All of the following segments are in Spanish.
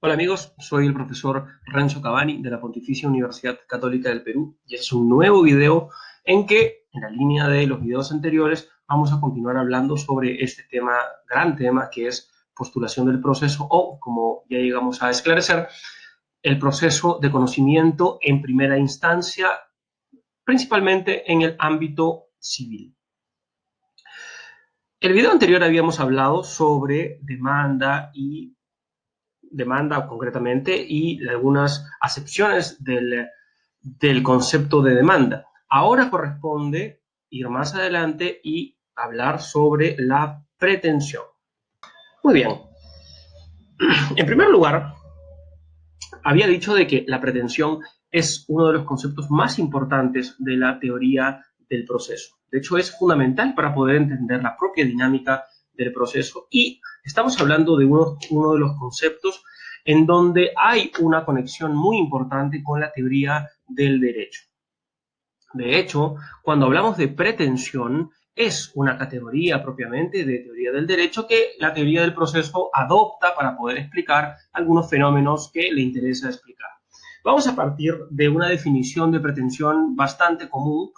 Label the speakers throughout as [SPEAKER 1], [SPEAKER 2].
[SPEAKER 1] Hola amigos, soy el profesor Renzo Cavani de la Pontificia Universidad Católica del Perú y es un nuevo video en que, en la línea de los videos anteriores, vamos a continuar hablando sobre este tema, gran tema, que es postulación del proceso o, como ya llegamos a esclarecer, el proceso de conocimiento en primera instancia, principalmente en el ámbito civil. En el video anterior habíamos hablado sobre demanda concretamente y algunas acepciones del concepto de demanda. Ahora corresponde ir más adelante y hablar sobre la pretensión. Muy bien. En primer lugar, había dicho de que la pretensión es uno de los conceptos más importantes de la teoría del proceso. De hecho, es fundamental para poder entender la propia dinámica del proceso y estamos hablando de uno de los conceptos en donde hay una conexión muy importante con la teoría del derecho. De hecho, cuando hablamos de pretensión, es una categoría propiamente de teoría del derecho que la teoría del proceso adopta para poder explicar algunos fenómenos que le interesa explicar. Vamos a partir de una definición de pretensión bastante común,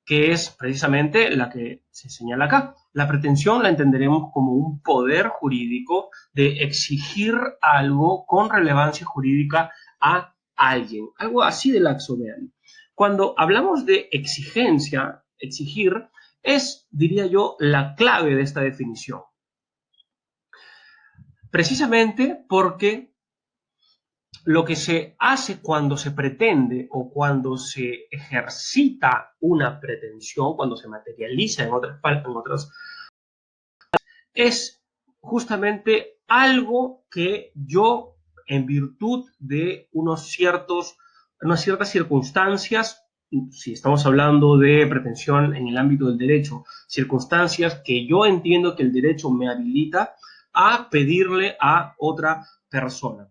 [SPEAKER 1] que es precisamente la que se señala acá. La pretensión la entenderemos como un poder jurídico de exigir algo con relevancia jurídica a alguien. Algo así de laxo, vean. Cuando hablamos de exigencia, exigir, es, diría yo, la clave de esta definición. Precisamente porque lo que se hace cuando se pretende o cuando se ejercita una pretensión, cuando se materializa en otras es justamente algo que yo, en virtud de unas ciertas circunstancias, si estamos hablando de pretensión en el ámbito del derecho, circunstancias que yo entiendo que el derecho me habilita a pedirle a otra persona.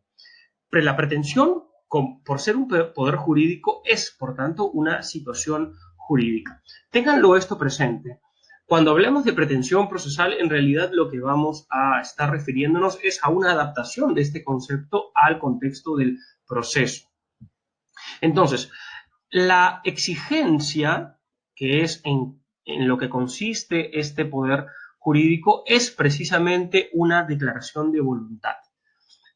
[SPEAKER 1] Pero la pretensión, por ser un poder jurídico, es, por tanto, una situación jurídica. Ténganlo esto presente. Cuando hablemos de pretensión procesal, en realidad lo que vamos a estar refiriéndonos es a una adaptación de este concepto al contexto del proceso. Entonces, la exigencia, que es en lo que consiste este poder jurídico, es precisamente una declaración de voluntad.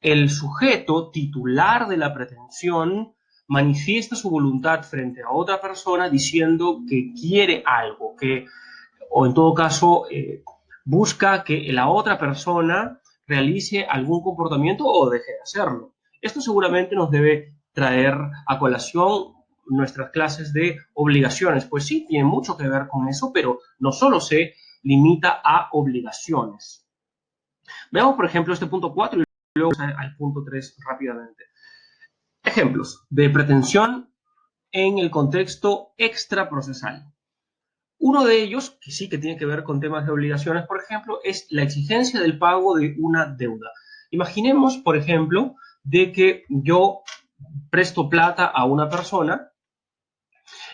[SPEAKER 1] El sujeto titular de la pretensión manifiesta su voluntad frente a otra persona diciendo que quiere algo, o en todo caso busca que la otra persona realice algún comportamiento o deje de hacerlo. Esto seguramente nos debe traer a colación nuestras clases de obligaciones, pues sí, tiene mucho que ver con eso, pero no solo se limita a obligaciones. Veamos, por ejemplo, este punto 4 y luego al punto 3 rápidamente. Ejemplos de pretensión en el contexto extraprocesal. Uno de ellos, que sí que tiene que ver con temas de obligaciones, por ejemplo, es la exigencia del pago de una deuda. Imaginemos, por ejemplo, de que yo presto plata a una persona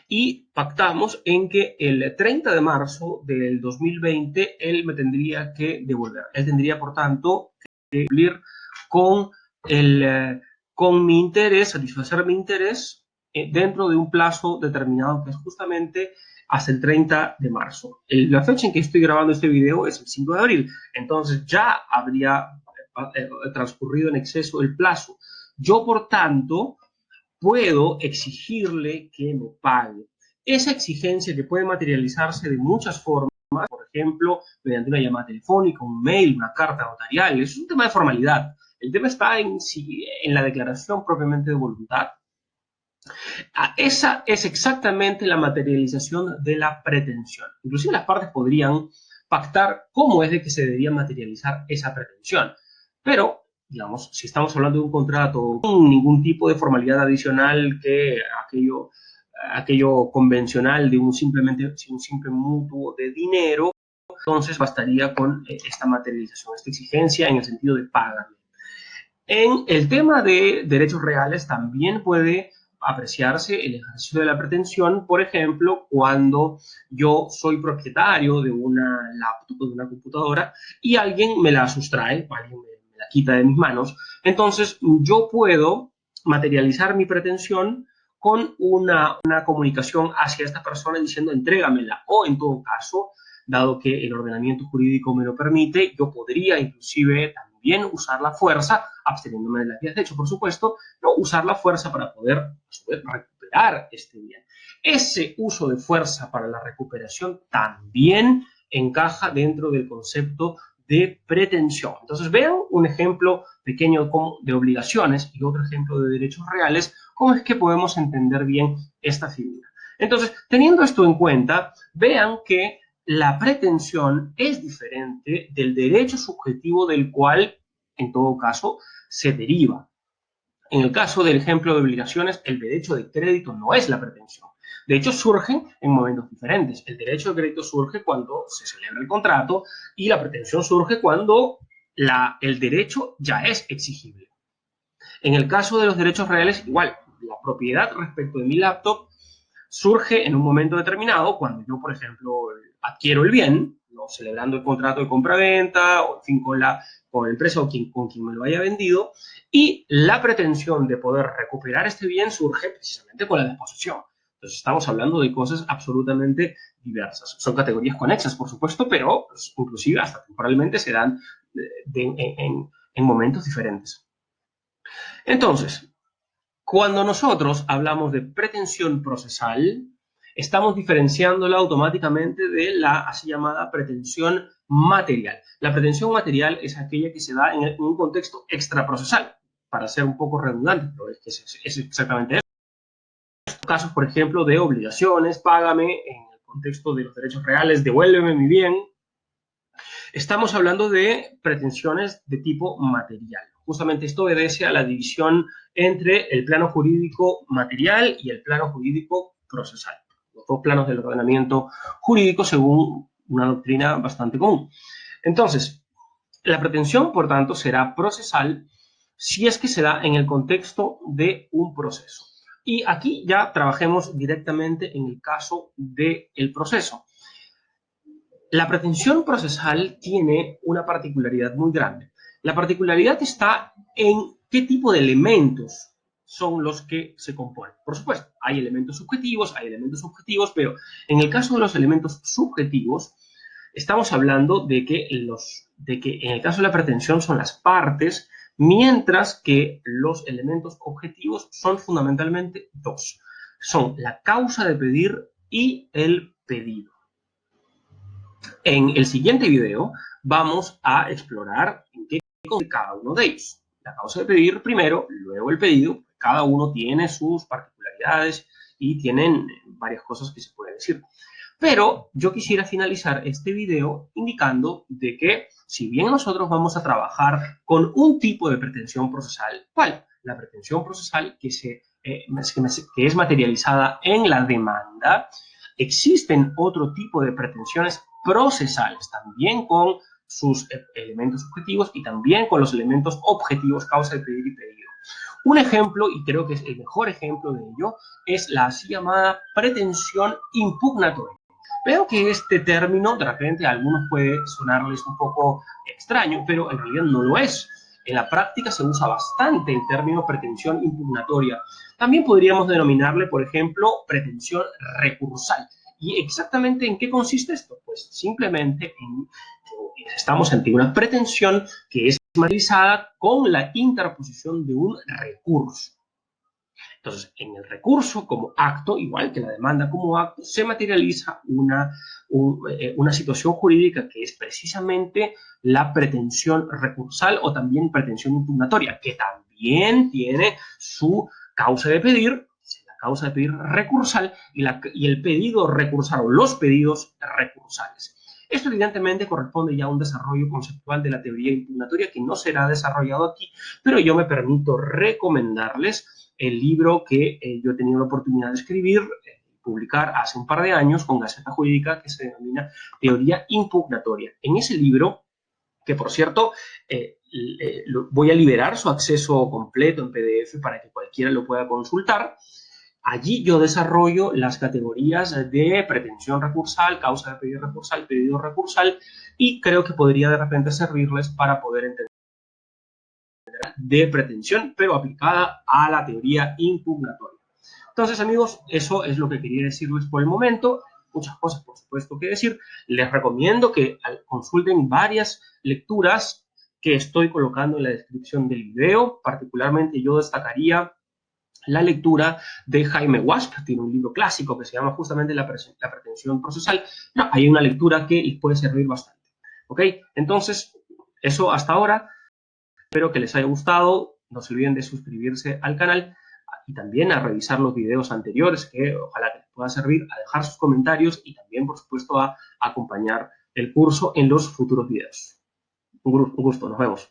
[SPEAKER 1] y pactamos en que el 30 de marzo del 2020 él me tendría que devolver. Él tendría, por tanto, que cumplir con, con mi interés, satisfacer mi interés dentro de un plazo determinado que es justamente hasta el 30 de marzo. La fecha en que estoy grabando este video es el 5 de abril, entonces ya habría transcurrido en exceso el plazo. Yo, por tanto, puedo exigirle que me pague. Esa exigencia que puede materializarse de muchas formas, por ejemplo, mediante una llamada telefónica, un mail, una carta notarial, es un tema de formalidad. El tema está en la declaración propiamente de voluntad. Esa es exactamente la materialización de la pretensión. Inclusive las partes podrían pactar cómo es de que se debería materializar esa pretensión. Pero, digamos, si estamos hablando de un contrato con ningún tipo de formalidad adicional que aquello convencional de un simple mutuo de dinero, entonces bastaría con esta materialización, esta exigencia en el sentido de paga. En el tema de derechos reales también puede apreciarse el ejercicio de la pretensión, por ejemplo, cuando yo soy propietario de una laptop, de una computadora, y alguien me la sustrae, alguien la quita de mis manos, entonces yo puedo materializar mi pretensión con una comunicación hacia esta persona diciendo entrégamela, o en todo caso, dado que el ordenamiento jurídico me lo permite, yo podría inclusive también usar la fuerza, absteniéndome de las vías de hecho, por supuesto, pero usar la fuerza para poder a su vez, recuperar este bien. Ese uso de fuerza para la recuperación también encaja dentro del concepto de pretensión. Entonces vean un ejemplo pequeño de obligaciones y otro ejemplo de derechos reales, cómo es que podemos entender bien esta figura. Entonces, teniendo esto en cuenta, vean que la pretensión es diferente del derecho subjetivo del cual, en todo caso, se deriva. En el caso del ejemplo de obligaciones, el derecho de crédito no es la pretensión. De hecho, surgen en momentos diferentes. El derecho de crédito surge cuando se celebra el contrato y la pretensión surge cuando el derecho ya es exigible. En el caso de los derechos reales, igual, la propiedad respecto de mi laptop surge en un momento determinado cuando yo, por ejemplo, adquiero el bien, ¿no? Celebrando el contrato de compra-venta o en fin, con la empresa o con quien me lo haya vendido, y la pretensión de poder recuperar este bien surge precisamente con la disposición. Entonces estamos hablando de cosas absolutamente diversas. Son categorías conexas, por supuesto, pero pues, inclusive hasta temporalmente se dan en momentos diferentes. Entonces, cuando nosotros hablamos de pretensión procesal, estamos diferenciándola automáticamente de la así llamada pretensión material. La pretensión material es aquella que se da en un contexto extraprocesal, para ser un poco redundante, pero es exactamente eso. Casos, por ejemplo, de obligaciones, págame, en el contexto de los derechos reales, devuélveme mi bien. Estamos hablando de pretensiones de tipo material. Justamente esto obedece a la división entre el plano jurídico material y el plano jurídico procesal. Los dos planos del ordenamiento jurídico según una doctrina bastante común. Entonces, la pretensión, por tanto, será procesal si es que se da en el contexto de un proceso. Y aquí ya trabajemos directamente en el caso del proceso. La pretensión procesal tiene una particularidad muy grande. La particularidad está en qué tipo de elementos son los que se componen. Por supuesto, hay elementos subjetivos, hay elementos objetivos, pero en el caso de los elementos subjetivos, estamos hablando de que en el caso de la pretensión son las partes, mientras que los elementos objetivos son fundamentalmente dos. Son la causa de pedir y el pedido. En el siguiente video vamos a explorar en qué consiste cada uno de ellos. La causa de pedir primero, luego el pedido. Cada uno tiene sus particularidades y tienen varias cosas que se pueden decir. Pero yo quisiera finalizar este video indicando de que si bien nosotros vamos a trabajar con un tipo de pretensión procesal, ¿cuál? La pretensión procesal que es materializada en la demanda. Existen otro tipo de pretensiones procesales, también con sus elementos subjetivos y también con los elementos objetivos, causa de pedir y pedido. Un ejemplo, y creo que es el mejor ejemplo de ello, es la así llamada pretensión impugnatoria. Veo que este término, de repente, a algunos puede sonarles un poco extraño, pero en realidad no lo es. En la práctica se usa bastante el término pretensión impugnatoria. También podríamos denominarle, por ejemplo, pretensión recursal. ¿Y exactamente en qué consiste esto? Pues simplemente estamos ante una pretensión que es materializada con la interposición de un recurso. Entonces, en el recurso como acto, igual que la demanda como acto, se materializa una situación jurídica que es precisamente la pretensión recursal o también pretensión impugnatoria, que también tiene su causa de pedir, la causa de pedir recursal y el pedido recursal o los pedidos recursales. Esto evidentemente corresponde ya a un desarrollo conceptual de la teoría impugnatoria que no será desarrollado aquí, pero yo me permito recomendarles el libro que yo he tenido la oportunidad de escribir, publicar hace un par de años con Gaceta Jurídica, que se denomina Teoría Impugnatoria. En ese libro, que por cierto, voy a liberar su acceso completo en PDF para que cualquiera lo pueda consultar. Allí yo desarrollo las categorías de pretensión recursal, causa de pedido recursal y creo que podría de repente servirles para poder entender de pretensión, pero aplicada a la teoría impugnatoria. Entonces, amigos, eso es lo que quería decirles por el momento. Muchas cosas, por supuesto, que decir. Les recomiendo que consulten varias lecturas que estoy colocando en la descripción del video. Particularmente yo destacaría la lectura de Jaime Wash, que tiene un libro clásico que se llama justamente La pretensión procesal. No, hay una lectura que les puede servir bastante. ¿Ok? Entonces, eso hasta ahora. Espero que les haya gustado. No se olviden de suscribirse al canal y también a revisar los videos anteriores que ojalá que les pueda servir, a dejar sus comentarios y también, por supuesto, a acompañar el curso en los futuros videos. Un gusto, nos vemos.